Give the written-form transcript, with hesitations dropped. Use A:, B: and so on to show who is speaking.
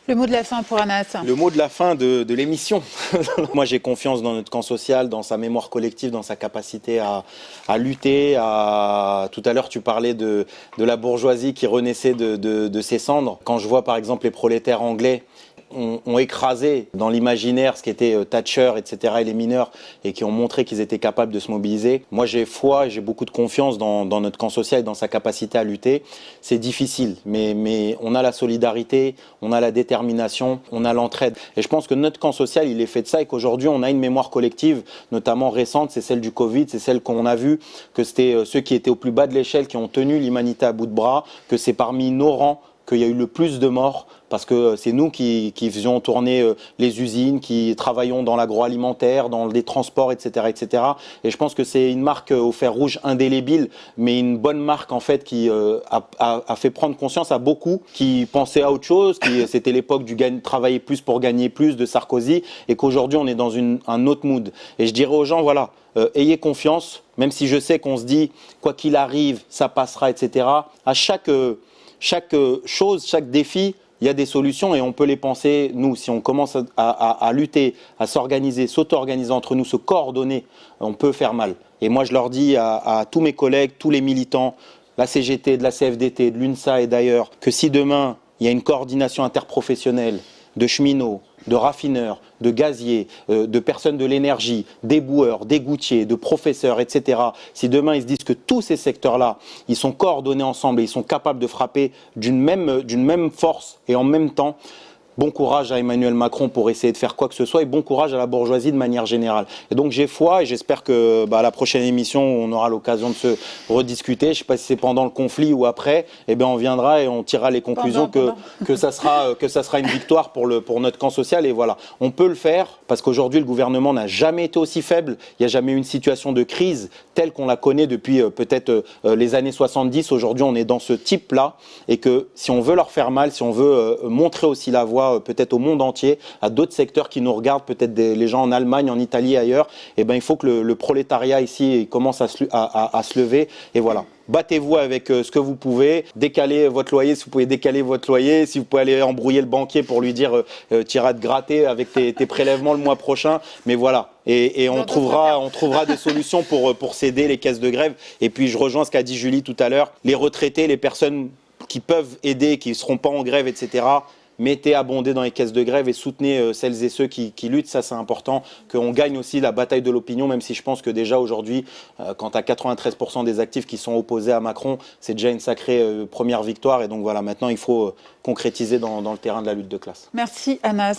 A: Le mot de la fin pour Anas.
B: Le mot de la fin de l'émission. Moi, j'ai confiance dans notre camp social, dans sa mémoire collective, dans sa capacité à lutter. Tout à l'heure, tu parlais de la bourgeoisie qui renaissait de ses cendres. Quand je vois, par exemple, les prolétaires anglais ont écrasé dans l'imaginaire ce qui était Thatcher, etc., et les mineurs, et qui ont montré qu'ils étaient capables de se mobiliser. Moi, j'ai foi et j'ai beaucoup de confiance dans notre camp social et dans sa capacité à lutter. C'est difficile, mais on a la solidarité, on a la détermination, on a l'entraide. Et je pense que notre camp social, il est fait de ça et qu'aujourd'hui, on a une mémoire collective, notamment récente, c'est celle du Covid, c'est celle qu'on a vue, que c'était ceux qui étaient au plus bas de l'échelle, qui ont tenu l'humanité à bout de bras, que c'est parmi nos rangs qu'il y a eu le plus de morts, parce que c'est nous qui faisions tourner les usines, qui travaillons dans l'agroalimentaire, dans les transports, etc., etc. Et je pense que c'est une marque au fer rouge indélébile, mais une bonne marque en fait qui a fait prendre conscience à beaucoup qui pensaient à autre chose, c'était l'époque du travailler plus pour gagner plus de Sarkozy, et qu'aujourd'hui on est dans un autre mood. Et je dirais aux gens, voilà, ayez confiance, même si je sais qu'on se dit, quoi qu'il arrive, ça passera, etc. À chaque chose, chaque défi, il y a des solutions et on peut les penser, nous, si on commence à lutter, à s'organiser, s'auto-organiser entre nous, se coordonner, on peut faire mal. Et moi, je leur dis à tous mes collègues, tous les militants, la CGT, de la CFDT, de l'UNSA et d'ailleurs, que si demain, il y a une coordination interprofessionnelle de cheminots, de raffineurs, de gaziers, de personnes de l'énergie, d'éboueurs, d'égoutiers, de professeurs, etc. Si demain ils se disent que tous ces secteurs-là, ils sont coordonnés ensemble et ils sont capables de frapper d'une même force et en même temps, bon courage à Emmanuel Macron pour essayer de faire quoi que ce soit et bon courage à la bourgeoisie de manière générale. Et donc j'ai foi et j'espère que à la prochaine émission, on aura l'occasion de se rediscuter. Je ne sais pas si c'est pendant le conflit ou après, eh bien on viendra et on tirera les conclusions que ça sera une victoire pour notre camp social. Et voilà, on peut le faire parce qu'aujourd'hui le gouvernement n'a jamais été aussi faible. Il n'y a jamais eu une situation de crise telle qu'on la connaît depuis peut-être les années 70. Aujourd'hui on est dans ce type-là et que si on veut leur faire mal, si on veut montrer aussi la voie peut-être au monde entier, à d'autres secteurs qui nous regardent, peut-être les gens en Allemagne, en Italie et ailleurs, eh ben, il faut que le prolétariat ici commence à se lever. Et voilà. Battez-vous avec ce que vous pouvez, décalez votre loyer si vous pouvez décaler votre loyer, si vous pouvez aller embrouiller le banquier pour lui dire tu iras te gratter avec tes prélèvements le mois prochain, mais voilà. Et on trouvera des solutions pour céder les caisses de grève. Et puis je rejoins ce qu'a dit Julie tout à l'heure, les retraités, les personnes qui peuvent aider, qui ne seront pas en grève, etc., mettez abondé dans les caisses de grève et soutenez celles et ceux qui luttent, ça c'est important, qu'on gagne aussi la bataille de l'opinion, même si je pense que déjà aujourd'hui, quand à 93% des actifs qui sont opposés à Macron, c'est déjà une sacrée première victoire et donc voilà, maintenant il faut concrétiser dans le terrain de la lutte de classe.
A: Merci Anas.